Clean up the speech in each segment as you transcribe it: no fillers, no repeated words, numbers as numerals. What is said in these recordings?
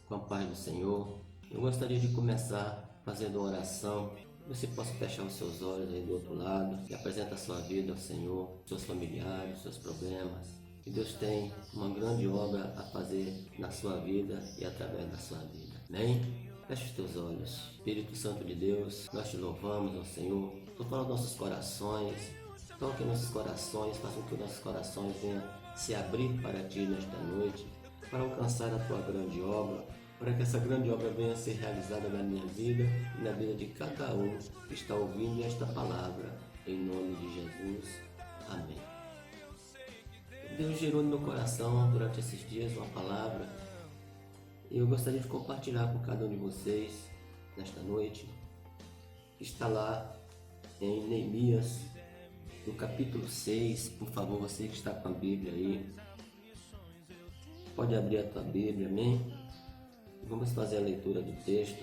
com a paz do Senhor. Eu gostaria de começar fazendo uma oração. Você possa fechar os seus olhos aí do outro lado e apresenta a sua vida ao Senhor, seus familiares, seus problemas. Que Deus tem uma grande obra a fazer na sua vida e através da sua vida. Amém? Feche os teus olhos. Espírito Santo de Deus, nós te louvamos, ó Senhor. Tu fala aos nossos corações. Toque nossos corações, faça com que os nossos corações venham se abrir para Ti nesta noite, para alcançar a Tua grande obra, para que essa grande obra venha a ser realizada na minha vida e na vida de cada um que está ouvindo esta palavra, em nome de Jesus. Amém. Deus gerou no meu coração durante esses dias uma palavra e eu gostaria de compartilhar com cada um de vocês nesta noite, que está lá em Neemias, no capítulo 6, por favor, você que está com a Bíblia aí, pode abrir a tua Bíblia, amém? Vamos fazer a leitura do texto,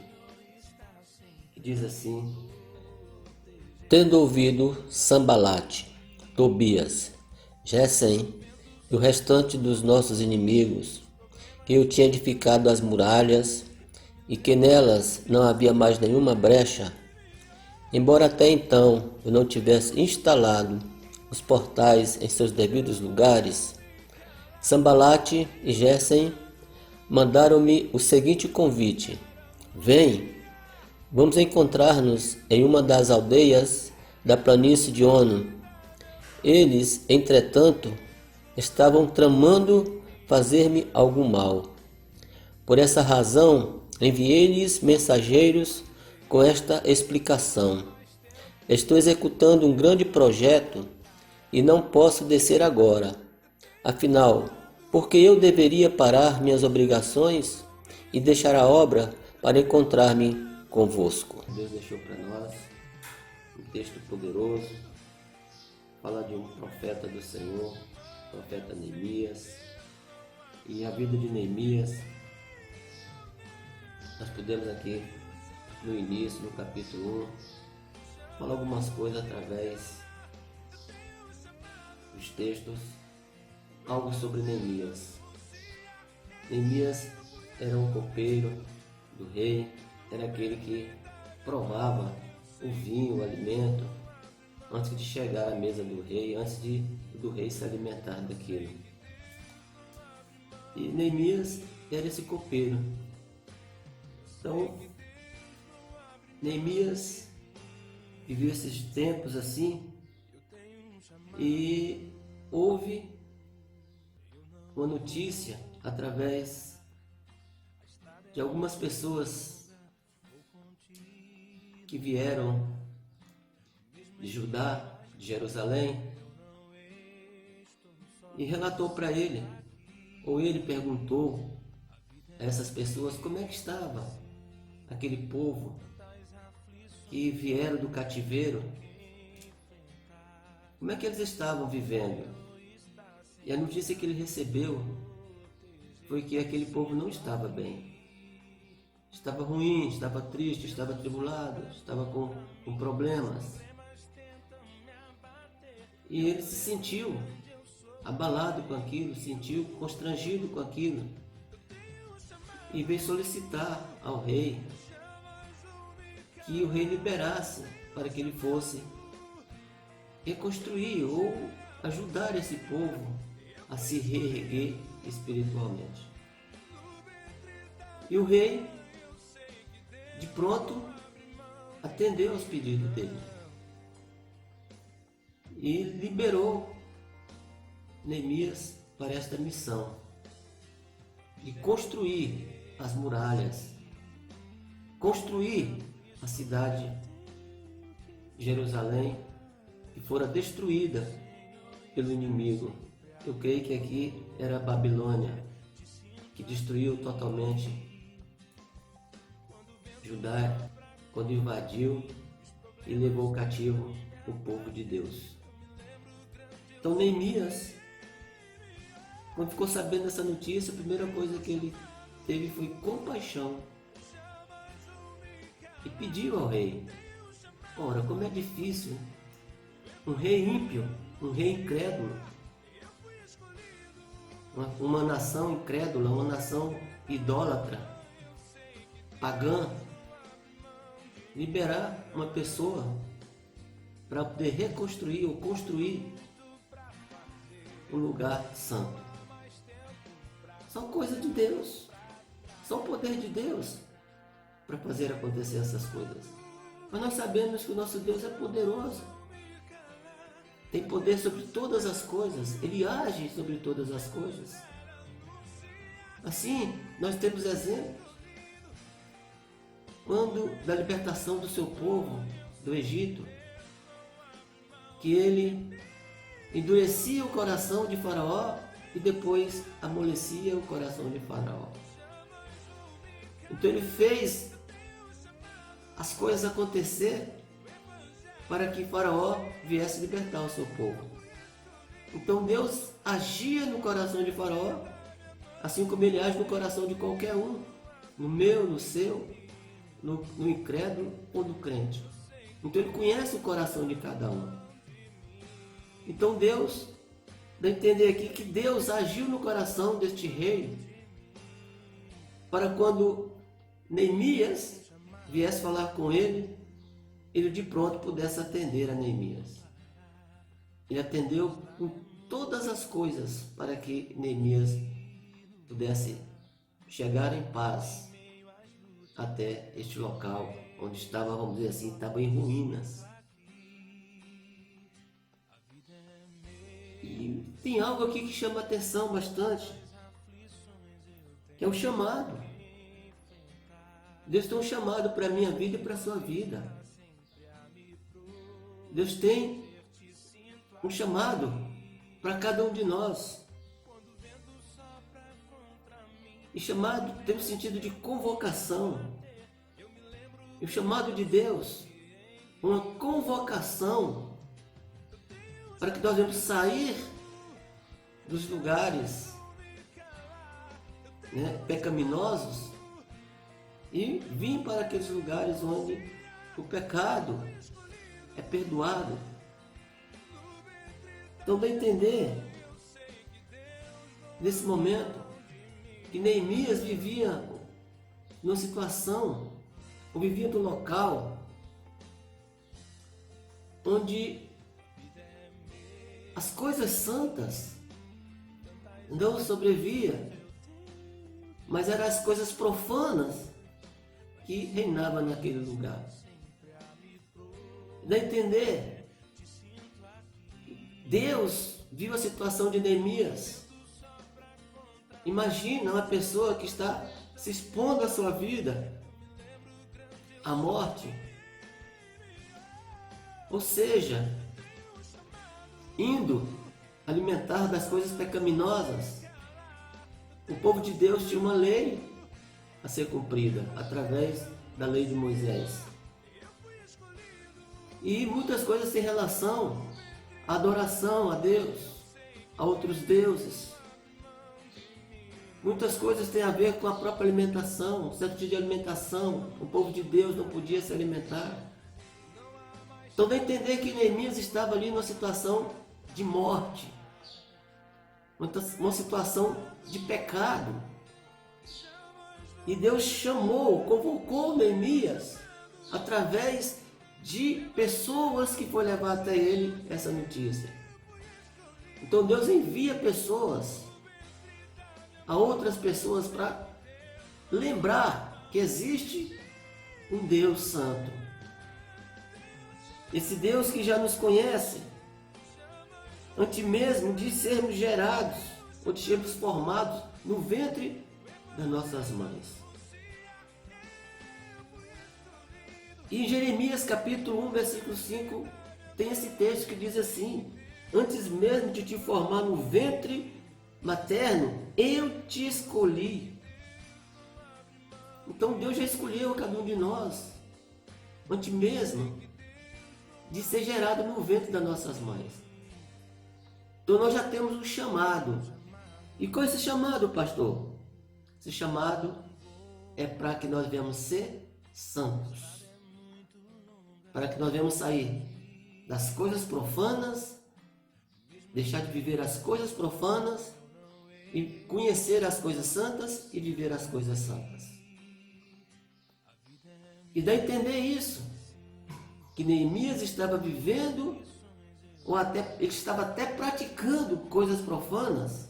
que diz assim: Tendo ouvido Sambalate, Tobias, Gesem e o restante dos nossos inimigos, que eu tinha edificado as muralhas e que nelas não havia mais nenhuma brecha, embora até então eu não tivesse instalado os portais em seus devidos lugares, Sambalate e Gesem mandaram-me o seguinte convite: Vem, vamos encontrar-nos em uma das aldeias da planície de Ono. Eles, entretanto, estavam tramando fazer-me algum mal. Por essa razão, enviei-lhes mensageiros com esta explicação: Estou executando um grande projeto e não posso descer agora. Afinal, por que eu deveria parar minhas obrigações e deixar a obra para encontrar-me convosco? Deus deixou para nós um texto poderoso, fala de um profeta do Senhor, profeta Neemias, e a vida de Neemias nós podemos aqui no início, no capítulo 1, falar algumas coisas através dos textos, algo sobre Neemias. Neemias era um copeiro do rei, era aquele que provava o vinho, o alimento, antes de chegar à mesa do rei, antes do rei se alimentar daquilo. E Neemias era esse copeiro. Então, Neemias viveu esses tempos assim e houve uma notícia através de algumas pessoas que vieram de Judá, de Jerusalém, e relatou para ele, ou ele perguntou a essas pessoas como é que estava aquele povo que vieram do cativeiro, como é que eles estavam vivendo. E a notícia que ele recebeu foi que aquele povo não estava bem. Estava ruim, estava triste, estava atribulado, estava com problemas. E ele se sentiu abalado com aquilo, se sentiu constrangido com aquilo. E veio solicitar ao rei que o rei liberasse para que ele fosse reconstruir ou ajudar esse povo a se reerguer espiritualmente. E o rei, de pronto, atendeu aos pedidos dele e liberou Neemias para esta missão de construir as muralhas, construir a cidade de Jerusalém, que fora destruída pelo inimigo. Eu creio que aqui era a Babilônia, que destruiu totalmente Judá quando invadiu e levou cativo o povo de Deus. Então Neemias, quando ficou sabendo dessa notícia, a primeira coisa que ele teve foi compaixão e pediu ao rei. Ora, como é difícil um rei ímpio, um rei incrédulo, uma nação incrédula, uma nação idólatra, pagã, liberar uma pessoa para poder reconstruir ou construir um lugar santo. São coisas de Deus, são poder de Deus para fazer acontecer essas coisas. Mas nós sabemos que o nosso Deus é poderoso, tem poder sobre todas as coisas, Ele age sobre todas as coisas. Assim, nós temos exemplos quando da libertação do seu povo do Egito, que ele endurecia o coração de Faraó e depois amolecia o coração de Faraó. Então ele fez as coisas acontecer para que Faraó viesse libertar o seu povo. Então Deus agia no coração de Faraó, assim como ele age no coração de qualquer um, no meu, no seu, no incrédulo ou no crente. Então ele conhece o coração de cada um. Então Deus, dá a entender aqui que Deus agiu no coração deste rei, para quando Neemias viesse falar com ele, ele de pronto pudesse atender a Neemias. Ele atendeu com todas as coisas para que Neemias pudesse chegar em paz até este local onde estava, vamos dizer assim, estava em ruínas. E tem algo aqui que chama a atenção bastante, que é o chamado. Deus tem um chamado para a minha vida e para a sua vida. Deus tem um chamado para cada um de nós. E chamado tem o sentido de convocação. E o chamado de Deus, uma convocação para que nós devemos sair dos lugares, pecaminosos e vir para aqueles lugares onde o pecado é perdoado. Então, dá a entender, nesse momento, que Neemias vivia numa situação, ou vivia num local, onde as coisas santas não sobreviviam, mas eram as coisas profanas que reinavam naquele lugar. Dá a entender, Deus viu a situação de Neemias. Imagina uma pessoa que está se expondo à sua vida, à morte, ou seja, indo alimentar das coisas pecaminosas. O povo de Deus tinha uma lei a ser cumprida através da lei de Moisés. E muitas coisas têm relação à adoração a Deus, a outros deuses. Muitas coisas têm a ver com a própria alimentação, certo tipo de alimentação. O povo de Deus não podia se alimentar. Então dá a entender que Neemias estava ali numa situação de morte, uma situação de pecado. E Deus convocou Neemias através de pessoas que foi levar até ele essa notícia. Então Deus envia pessoas a outras pessoas para lembrar que existe um Deus santo. Esse Deus que já nos conhece, antes mesmo de sermos gerados ou de sermos formados no ventre das nossas mães. E em Jeremias capítulo 1, versículo 5, tem esse texto que diz assim: antes mesmo de te formar no ventre materno, eu te escolhi. Então Deus já escolheu cada um de nós, antes mesmo de ser gerado no ventre das nossas mães. Então nós já temos um chamado. E qual é esse chamado, pastor? Esse chamado é para que nós venhamos ser santos, para que nós venhamos sair das coisas profanas, deixar de viver as coisas profanas e conhecer as coisas santas e viver as coisas santas. E dá a entender isso, que Neemias estava vivendo, ou até ele estava até praticando coisas profanas,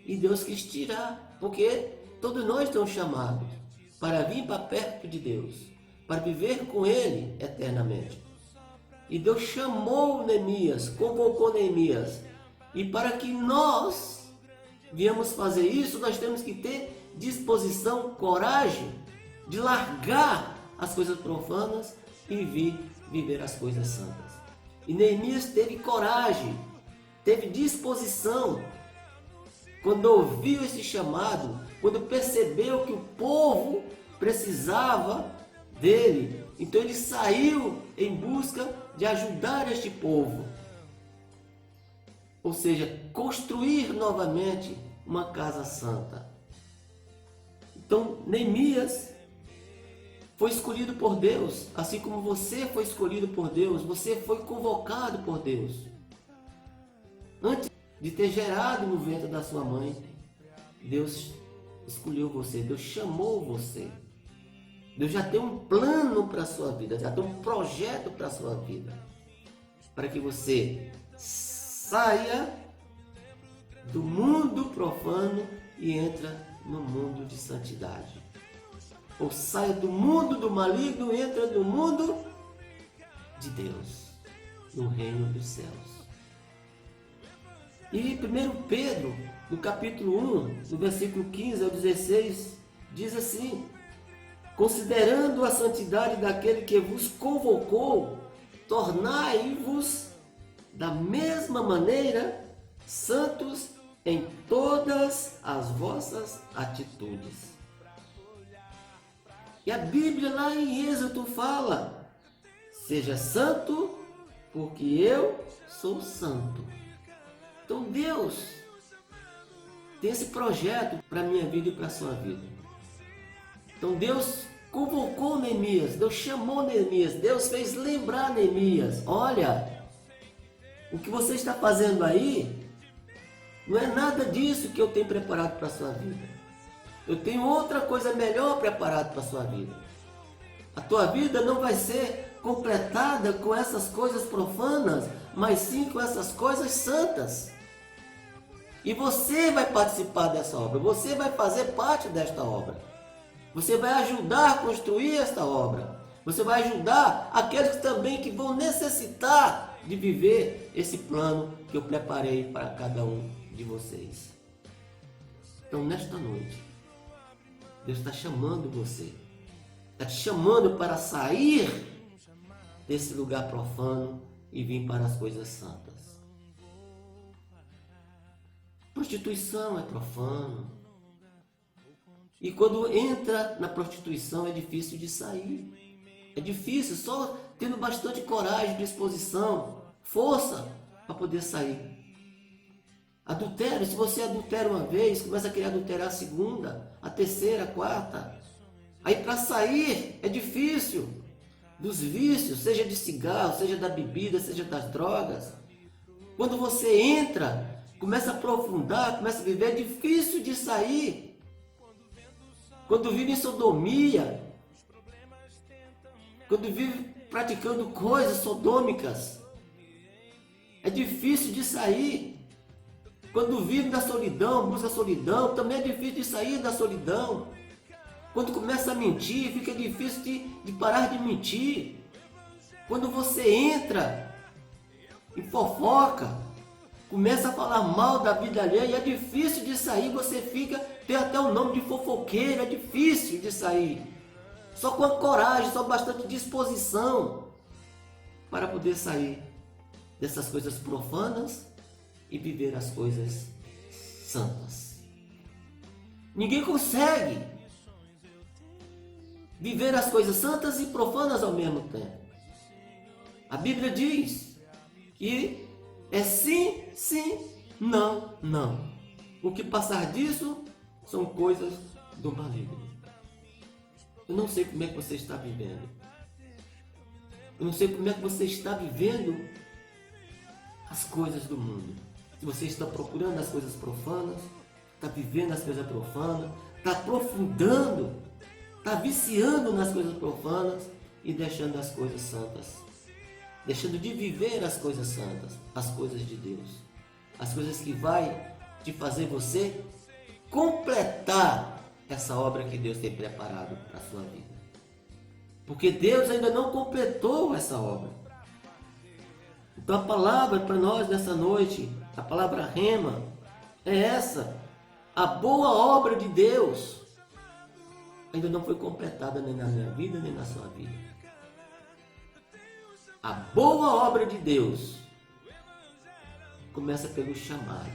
e Deus quis tirar, porque todos nós estamos chamados para vir para perto de Deus, para viver com Ele eternamente. E Deus chamou Neemias, convocou Neemias, e para que nós viemos fazer isso, nós temos que ter disposição, coragem de largar as coisas profanas e vir viver as coisas santas. E Neemias teve coragem, teve disposição, quando ouviu esse chamado, quando percebeu que o povo precisava dele, então ele saiu em busca de ajudar este povo. Ou seja, construir novamente uma casa santa. Então, Neemias foi escolhido por Deus, assim como você foi escolhido por Deus, você foi convocado por Deus. Antes de ter gerado no ventre da sua mãe, Deus escolheu você, Deus chamou você. Deus já tem um plano para a sua vida, já tem um projeto para a sua vida, para que você saia do mundo profano e entra no mundo de santidade. Ou saia do mundo do maligno e entra no mundo de Deus, no reino dos céus. E 1 Pedro, no capítulo 1, no versículo 15 ao 16, diz assim: considerando a santidade daquele que vos convocou, tornai-vos da mesma maneira santos em todas as vossas atitudes. E a Bíblia lá em Êxodo fala: seja santo, porque eu sou santo. Então Deus tem esse projeto para a minha vida e para a sua vida. Então Deus convocou Neemias, Deus chamou Neemias, Deus fez lembrar Neemias: olha, o que você está fazendo aí não é nada disso que eu tenho preparado para a sua vida. Eu tenho outra coisa melhor preparada para a sua vida. A tua vida não vai ser completada com essas coisas profanas, mas sim com essas coisas santas. E você vai participar dessa obra, você vai fazer parte desta obra. Você vai ajudar a construir esta obra. Você vai ajudar aqueles também que vão necessitar de viver esse plano que eu preparei para cada um de vocês. Então, nesta noite, Deus está chamando você. Está te chamando para sair desse lugar profano e vir para as coisas santas. Prostituição é profano. E quando entra na prostituição é difícil de sair. É difícil, só tendo bastante coragem, disposição, força para poder sair. Adultério, se você adultera uma vez, começa a querer adulterar a segunda, a terceira, a quarta. Aí para sair é difícil. Dos vícios, seja de cigarro, seja da bebida, seja das drogas. Quando você entra, começa a aprofundar, começa a viver, é difícil de sair. Quando vive em sodomia, quando vive praticando coisas sodômicas, é difícil de sair. Quando vive na solidão, busca a solidão, também é difícil de sair da solidão. Quando começa a mentir, fica difícil de parar de mentir. Quando você entra em fofoca, começa a falar mal da vida alheia, é difícil de sair, você fica, tem até o nome de fofoqueiro, é difícil de sair. Só com a coragem, só bastante disposição para poder sair dessas coisas profanas e viver as coisas santas. Ninguém consegue viver as coisas santas e profanas ao mesmo tempo. A Bíblia diz que é sim, sim, não, não. O que passar disso são coisas do maligno. Eu não sei como é que você está vivendo. Eu não sei como é que você está vivendo as coisas do mundo. Se você está procurando as coisas profanas, está vivendo as coisas profanas, está aprofundando, está viciando nas coisas profanas e deixando as coisas santas, deixando de viver as coisas santas, as coisas de Deus, as coisas que vai te fazer você completar essa obra que Deus tem preparado para a sua vida. Porque Deus ainda não completou essa obra. Então a palavra para nós nessa noite, a palavra rema, é essa. A boa obra de Deus ainda não foi completada nem na minha vida, nem na sua vida. A boa obra de Deus começa pelo chamado.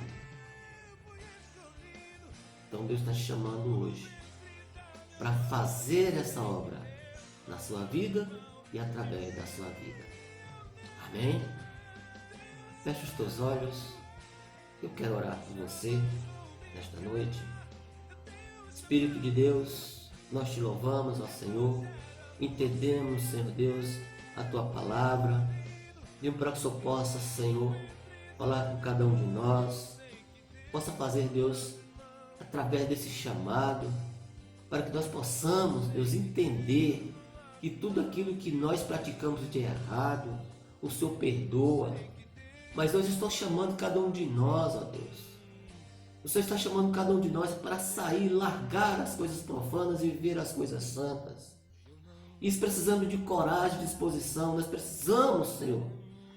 Então Deus está te chamando hoje para fazer essa obra na sua vida e através da sua vida. Amém? Feche os teus olhos. Eu quero orar por você nesta noite. Espírito de Deus, nós te louvamos, ó Senhor. Entendemos, Senhor Deus, a tua palavra. E para que o Senhor possa, Senhor, falar com cada um de nós. Possa fazer, Deus, através desse chamado, para que nós possamos, Deus, entender que tudo aquilo que nós praticamos de errado, o Senhor perdoa. Mas Deus está chamando cada um de nós, ó Deus. O Senhor está chamando cada um de nós para sair, largar as coisas profanas e viver as coisas santas. Isso precisamos de coragem, de disposição. Nós precisamos, Senhor,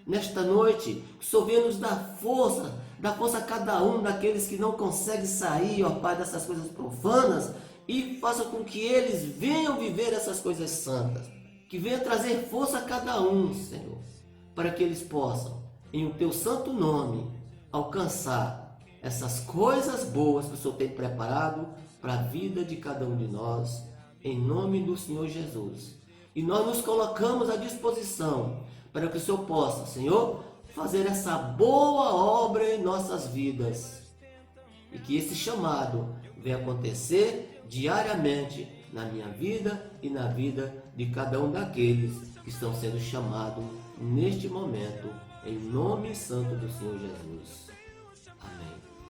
nesta noite, que o Senhor venha nos dar força, dá força a cada um daqueles que não conseguem sair, ó Pai, dessas coisas profanas, e faça com que eles venham viver essas coisas santas. Que venha trazer força a cada um, Senhor, para que eles possam, em o teu santo nome, alcançar essas coisas boas que o Senhor tem preparado para a vida de cada um de nós, em nome do Senhor Jesus. E nós nos colocamos à disposição para que o Senhor possa, Senhor, fazer essa boa obra em nossas vidas. E que esse chamado venha acontecer diariamente na minha vida e na vida de cada um daqueles que estão sendo chamados neste momento, em nome santo do Senhor Jesus.